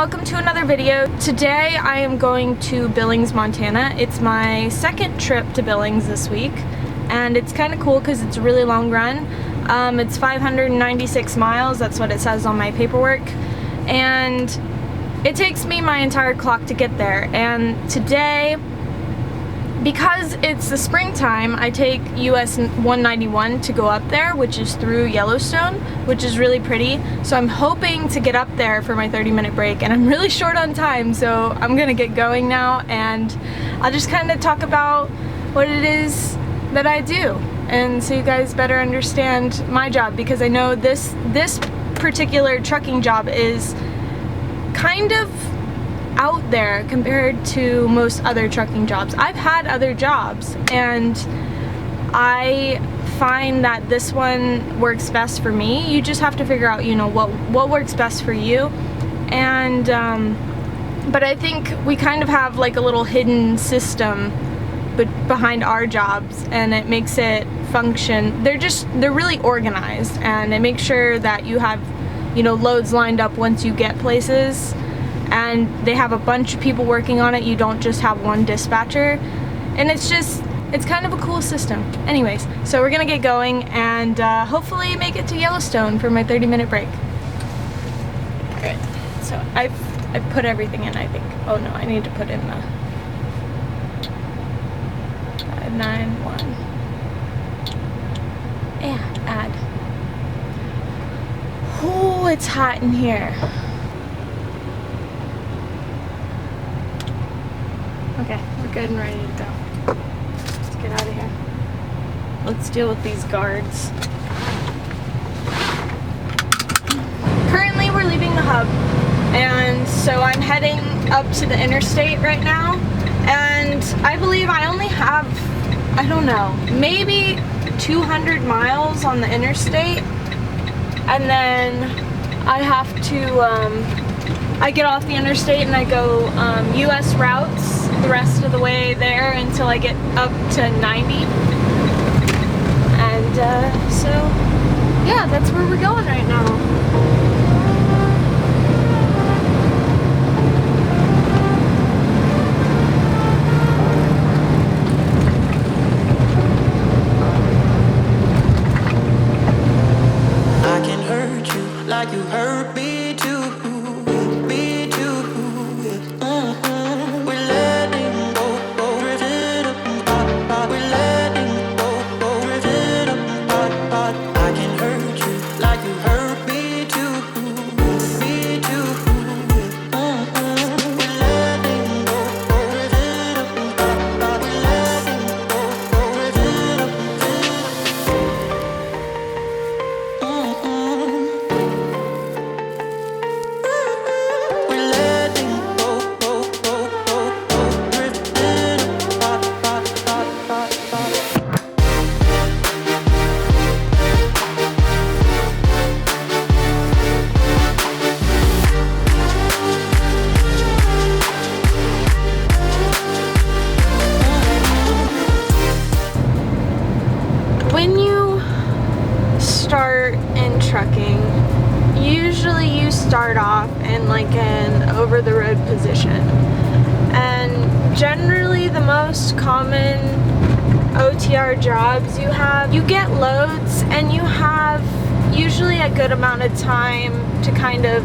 welcome to another video. Today I am going to Billings, Montana. It's my second trip to Billings this week, and it's kind of cool because it's a really long run. It's 596 miles, that's what it says on my paperwork, and it takes me my entire clock to get there. And today, because it's the springtime, I take US 191 to go up there, which is through Yellowstone, which is really pretty. So I'm hoping to get up there for my 30-minute break, and I'm really short on time, so I'm gonna get going now, and I'll just kind of talk about what it is that I do, and so you guys better understand my job, because I know this particular trucking job is kind of out there compared to most other trucking jobs. I've had other jobs, and I find that this one works best for me. You just have to figure out, you know, what works best for you. And but I think we kind of have like a little hidden system behind our jobs, and it makes it function. They're really organized, and it makes sure that you have, you know, loads lined up once you get places, and they have a bunch of people working on it. You don't just have one dispatcher, and it's kind of a cool system. Anyways, so we're gonna get going and hopefully make it to Yellowstone for my 30-minute break. Alright, so I put everything in, I think. Oh no, I need to put in the 591. Yeah, add. Oh, it's hot in here. Okay, we're good and ready to go. Let's get out of here. Let's deal with these guards. Currently we're leaving the hub, and so I'm heading up to the interstate right now, and I believe I only have, I don't know, maybe 200 miles on the interstate, and then I have to, I get off the interstate and I go US routes the rest of the way there until I get up to 90. And so yeah, that's where we're going right now. I can hurt you like you hurt me too. When you start in trucking, usually you start off in like an over-the-road position, and generally the most common OTR jobs you have, you get loads and you have usually a good amount of time to kind of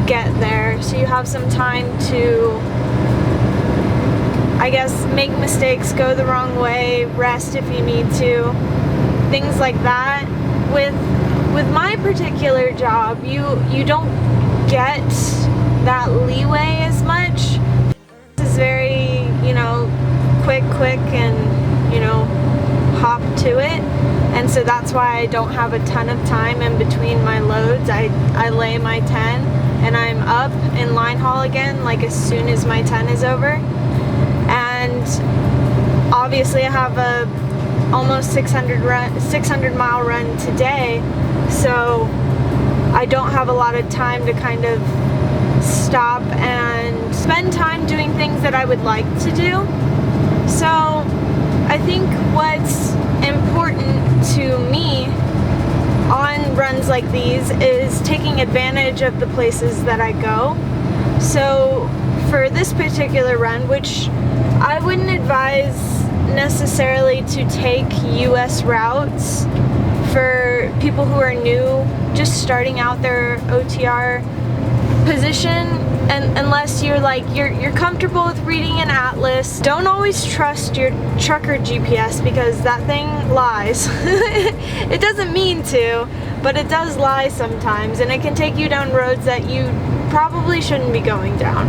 get there, so you have some time to, I guess, make mistakes, go the wrong way, rest if you need to, things like that. With my particular job, you don't get that leeway as much. This is very, you know, quick and, you know, hop to it, and so that's why I don't have a ton of time in between my loads. I lay my 10 and I'm up in line haul again like as soon as my 10 is over. And obviously I have a almost 600 mile run today, so I don't have a lot of time to kind of stop and spend time doing things that I would like to do. So I think what's important to me on runs like these is taking advantage of the places that I go. So for this particular run, which I wouldn't advise necessarily to take US routes for people who are new, just starting out their OTR position, and unless you're comfortable with reading an atlas. Don't always trust your trucker GPS because that thing lies. It doesn't mean to, but it does lie sometimes, and it can take you down roads that you probably shouldn't be going down.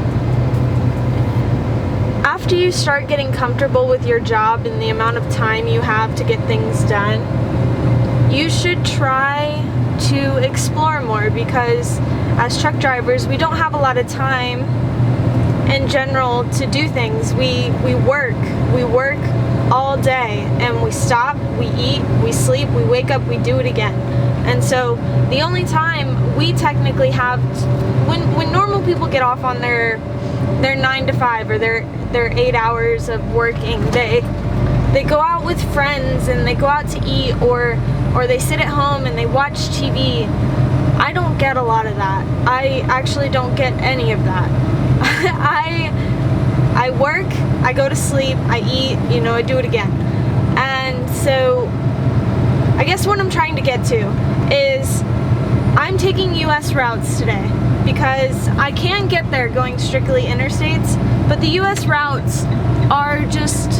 After you start getting comfortable with your job and the amount of time you have to get things done, you should try to explore more, because as truck drivers, we don't have a lot of time in general to do things. We work all day, and we stop, we eat, we sleep, we wake up, we do it again. And so the only time we technically have, when normal people get off on their 9 to 5 or their 8 hours of working, they go out with friends and they go out to eat, or they sit at home and they watch TV. I don't get a lot of that. I actually don't get any of that. I work, I go to sleep, I eat, I do it again. And so I guess what I'm trying to get to is I'm taking US routes today because I can get there going strictly interstates, but the US routes are just,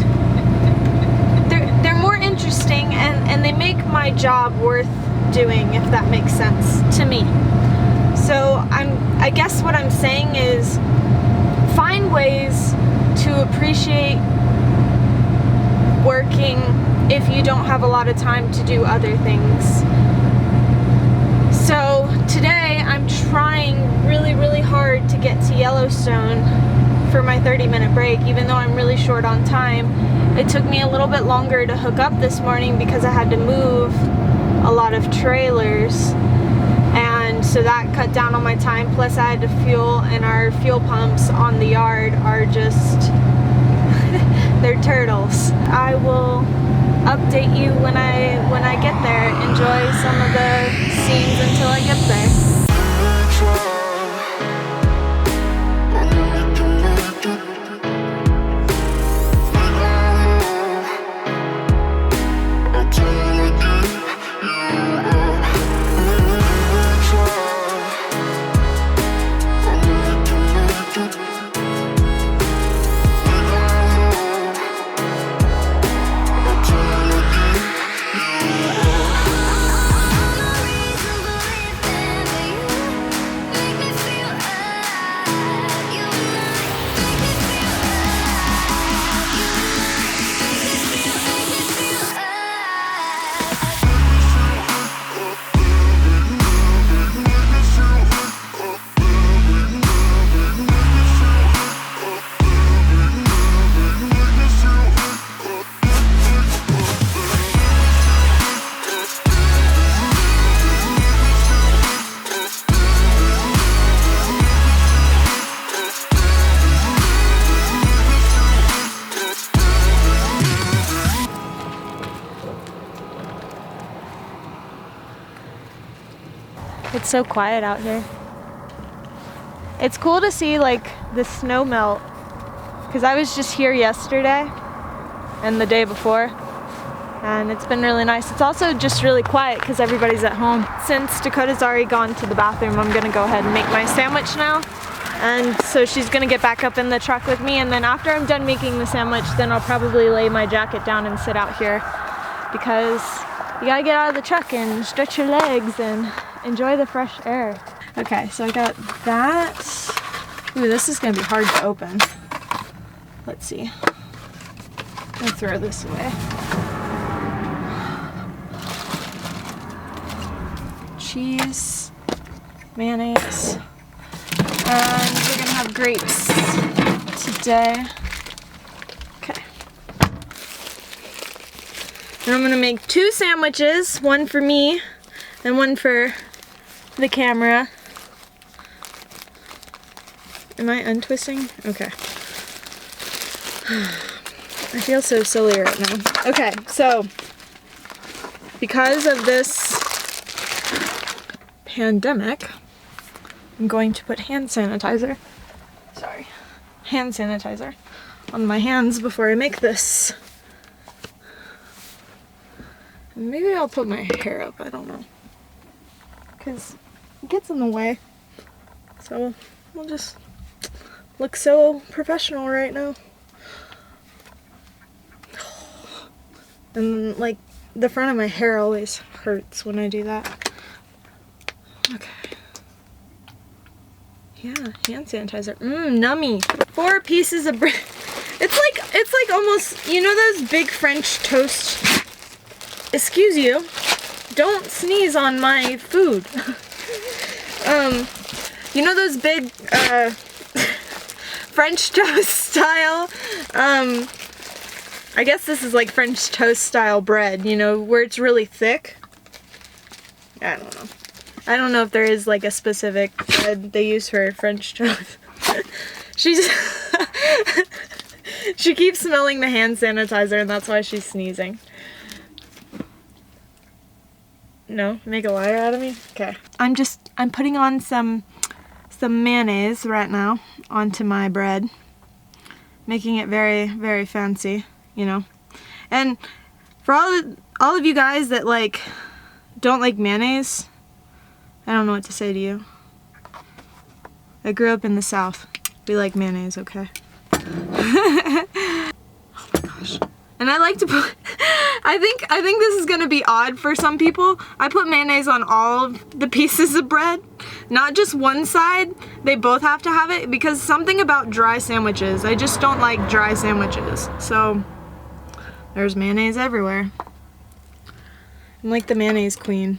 they're more interesting, and they make my job worth doing, if that makes sense to me. So I guess what I'm saying is find ways to appreciate working if you don't have a lot of time to do other things. So today I'm trying really hard to get to Yellowstone for my 30-minute break, even though I'm really short on time. It took me a little bit longer to hook up this morning because I had to move a lot of trailers, and so that cut down on my time. Plus I had to fuel, and our fuel pumps on the yard are just they're turtles. I will update you when I get there. Enjoy some of the scenes until I get there. It's so quiet out here. It's cool to see the snow melt, because I was just here yesterday and the day before, and it's been really nice. It's also just really quiet because everybody's at home. Since Dakota's already gone to the bathroom, I'm gonna go ahead and make my sandwich now. And so she's gonna get back up in the truck with me, and then after I'm done making the sandwich, then I'll probably lay my jacket down and sit out here, because you gotta get out of the truck and stretch your legs and enjoy the fresh air. Okay, so I got that. Ooh, this is gonna be hard to open. Let's see. I'll throw this away. Cheese, mayonnaise, and we're gonna have grapes today. Okay. And I'm gonna make 2 sandwiches, one for me and one for the camera. Am I untwisting? Okay. I feel so silly right now. Okay, so because of this pandemic, I'm going to put hand sanitizer sorry, hand sanitizer on my hands before I make this. Maybe I'll put my hair up, I don't know. Because it gets in the way. So we'll just look so professional right now. And like the front of my hair always hurts when I do that. Okay. Yeah, hand sanitizer. Nummy. 4 pieces of bread. It's like almost, you know those big French toast. Excuse you. Don't sneeze on my food. You know those big French toast style, I guess this is like French toast style bread, you know, where it's really thick. I don't know. I don't know if there is like a specific bread they use for French toast. She keeps smelling the hand sanitizer and that's why she's sneezing. No? Make a liar out of me? Okay. I'm putting on some mayonnaise right now onto my bread. Making it very, very fancy, you know. And for all of you guys that like don't like mayonnaise, I don't know what to say to you. I grew up in the South. We like mayonnaise, okay? Oh my gosh. And I like to put I think this is gonna be odd for some people. I put mayonnaise on all of the pieces of bread, not just one side. They both have to have it because something about dry sandwiches. I just don't like dry sandwiches. So there's mayonnaise everywhere. I'm like the mayonnaise queen.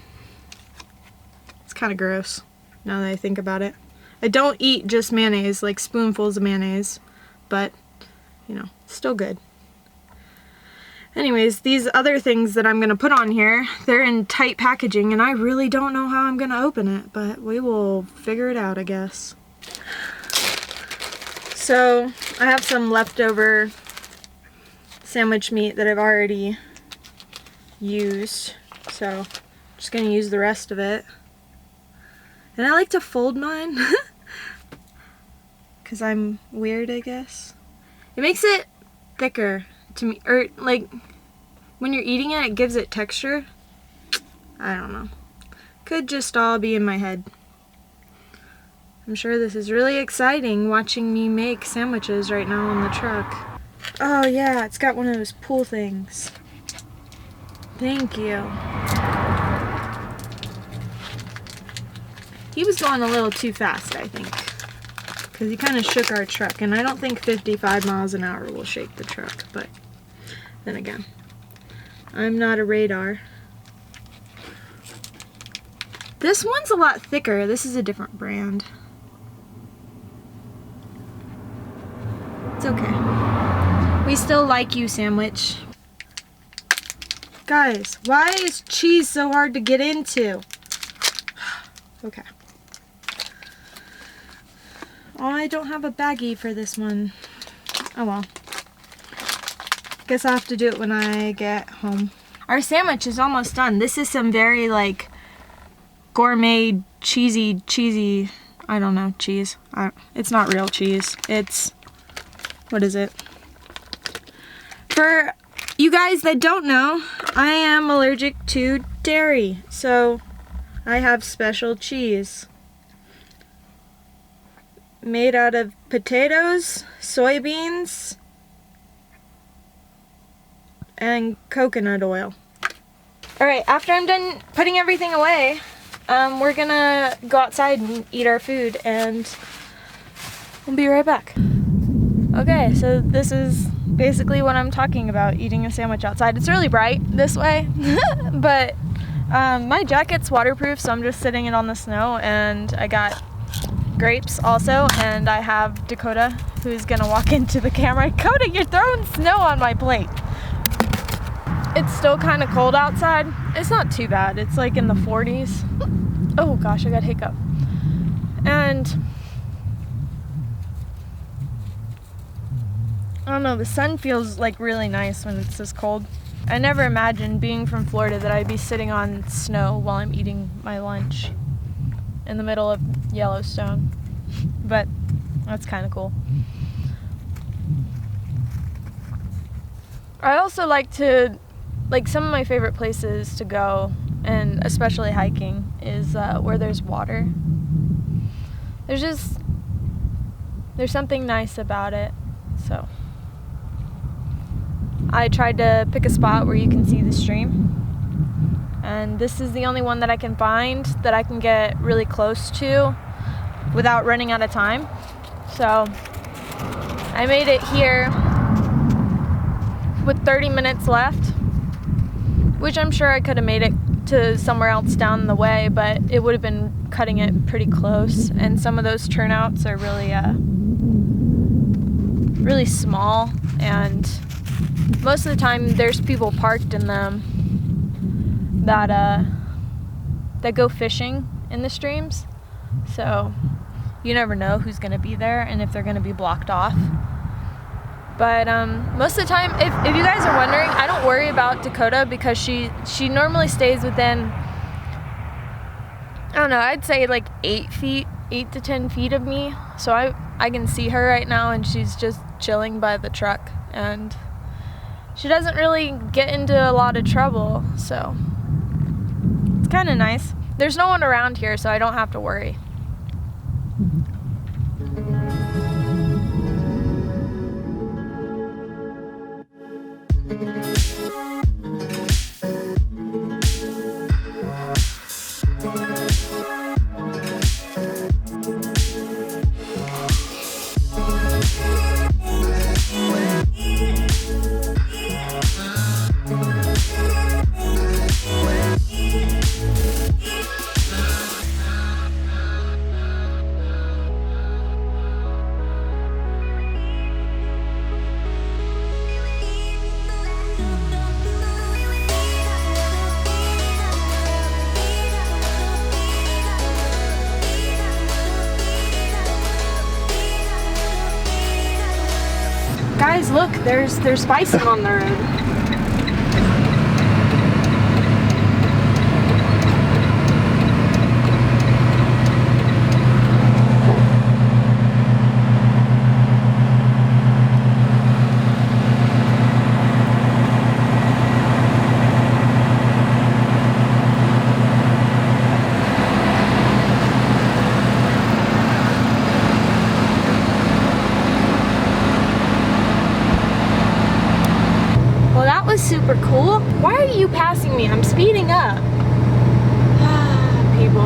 It's kind of gross now that I think about it. I don't eat just mayonnaise, like spoonfuls of mayonnaise, but you know, still good. Anyways, these other things that I'm going to put on here, they're in tight packaging and I really don't know how I'm going to open it, but we will figure it out, I guess. So, I have some leftover sandwich meat that I've already used, so I'm just going to use the rest of it. And I like to fold mine, because I'm weird, I guess. It makes it thicker to me, or like when you're eating it, it gives it texture. I don't know. Could just all be in my head. I'm sure this is really exciting watching me make sandwiches right now on the truck. Oh yeah, it's got one of those pool things. Thank you. He was going a little too fast, I think. Because he kind of shook our truck, and I don't think 55 miles an hour will shake the truck, but then again, I'm not a radar. This one's a lot thicker. This is a different brand. It's okay. We still like you, sandwich. Guys, why is cheese so hard to get into? Okay. Oh, I don't have a baggie for this one. Oh well. Guess I'll have to do it when I get home. Our sandwich is almost done. This is some very like gourmet cheesy, I don't know, cheese. It's not real cheese. It's, what is it? For you guys that don't know, I am allergic to dairy. So I have special cheese. Made out of potatoes, soybeans, and coconut oil. Alright, after I'm done putting everything away, we're gonna go outside and eat our food, and we'll be right back. Okay, so this is basically what I'm talking about, eating a sandwich outside. It's really bright this way, but my jacket's waterproof, so I'm just sitting it on the snow, and I got grapes also, and I have Dakota, who's gonna walk into the camera. Dakota, you're throwing snow on my plate. It's still kind of cold outside. It's not too bad. It's like in the 40s. Oh gosh, I got hiccup. And I don't know, the sun feels like really nice when it's this cold. I never imagined being from Florida that I'd be sitting on snow while I'm eating my lunch in the middle of Yellowstone, but That's kind of cool. I also like some of my favorite places to go, and especially hiking, is where there's water. There's something nice about it. So I tried to pick a spot where you can see the stream, and this is the only one that I can find that I can get really close to without running out of time. So I made it here with 30 minutes left, which I'm sure I could have made it to somewhere else down the way, but it would have been cutting it pretty close, and some of those turnouts are really small, and most of the time there's people parked in them that go fishing in the streams, so you never know who's going to be there and if they're going to be blocked off. But most of the time, if you guys are wondering, I don't worry about Dakota because she normally stays within, I don't know, I'd say like 8 to 10 feet of me. So I can see her right now, and she's just chilling by the truck, and she doesn't really get into a lot of trouble, so it's kind of nice. There's no one around here, so I don't have to worry. Guys, look, there's bison on the road. Super cool. Why are you passing me? I'm speeding up. People.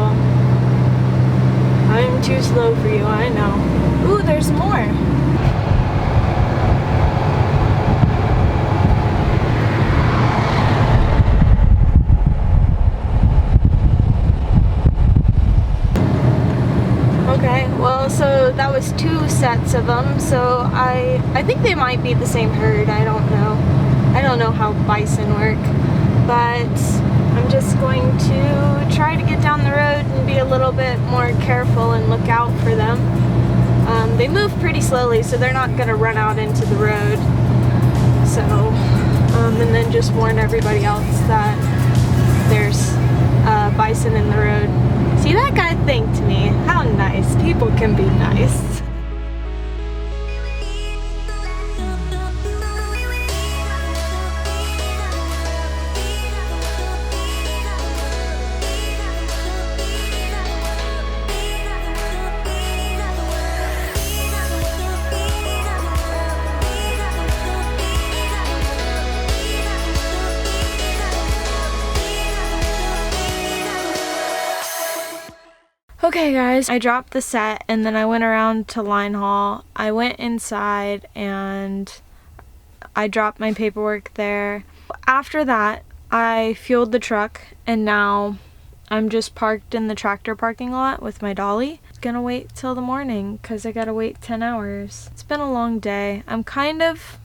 I'm too slow for you, I know. Ooh, there's more. Okay, well, so that was 2 sets of them, so I think they might be the same herd. I don't know. I don't know how bison work, but I'm just going to try to get down the road and be a little bit more careful and look out for them. They move pretty slowly, so they're not going to run out into the road. So, and then just warn everybody else that there's bison in the road. See, that guy thanked me. How nice. People can be nice. Okay guys, I dropped the set and then I went around to line haul. I went inside and I dropped my paperwork there. After that, I fueled the truck and now I'm just parked in the tractor parking lot with my dolly. I'm gonna wait till the morning because I gotta wait 10 hours. It's been a long day. I'm kind of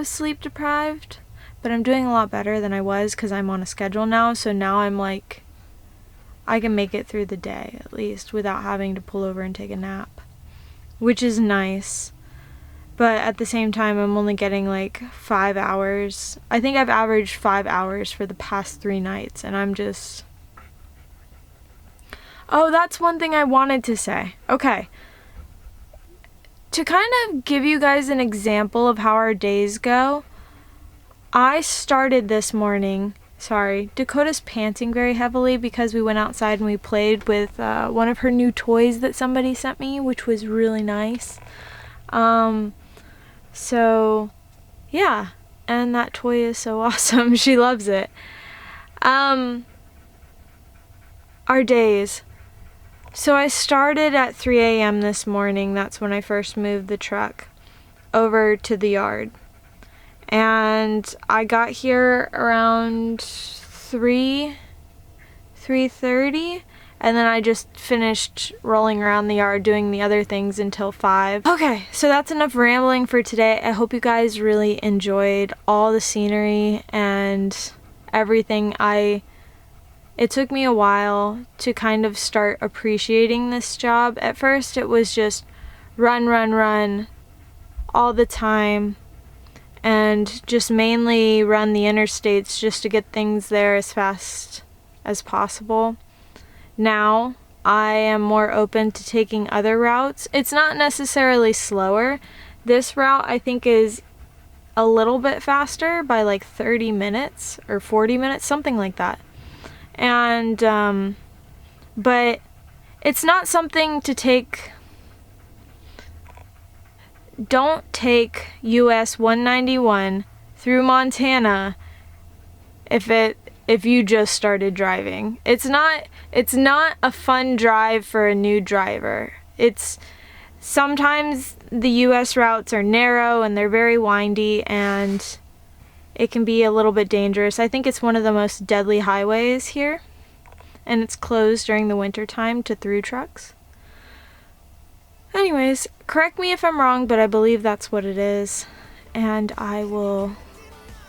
sleep deprived, but I'm doing a lot better than I was because I'm on a schedule now. So now I'm like, I can make it through the day at least without having to pull over and take a nap, which is nice. But at the same time, I'm only getting like 5 hours. I think I've averaged 5 hours for the past 3 nights, and I'm just... Oh, that's one thing I wanted to say. Okay. to kind of give you guys an example of how our days go, I started this morning, sorry, Dakota's panting very heavily because we went outside and we played with one of her new toys that somebody sent me, which was really nice. So yeah, and that toy is so awesome. She loves it. Our days. So I started at 3 a.m. this morning. That's when I first moved the truck over to the yard. And I got here around 3:30, and then I just finished rolling around the yard doing the other things until 5. Okay, so that's enough rambling for today. I hope you guys really enjoyed all the scenery and everything. It took me a while to kind of start appreciating this job. At first it was just run all the time, and just mainly run the interstates just to get things there as fast as possible. Now I am more open to taking other routes. It's not necessarily slower. This route I think is a little bit faster by like 30 minutes or 40 minutes, something like that. And but it's not something to take. Don't take US 191 through Montana if you just started driving. It's not a fun drive for a new driver. It's sometimes the US routes are narrow and they're very windy, and it can be a little bit dangerous. I think it's one of the most deadly highways here, and it's closed during the winter time to through trucks. Anyways, correct me if I'm wrong, but I believe that's what it is. And I'm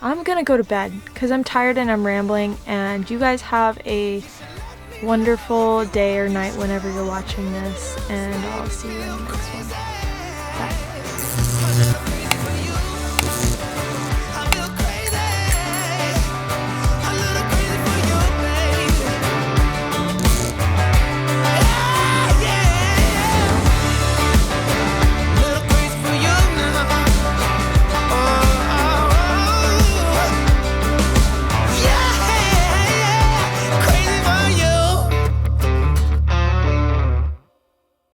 gonna go to bed because I'm tired and I'm rambling, and you guys have a wonderful day or night whenever you're watching this, and I'll see you in the next one.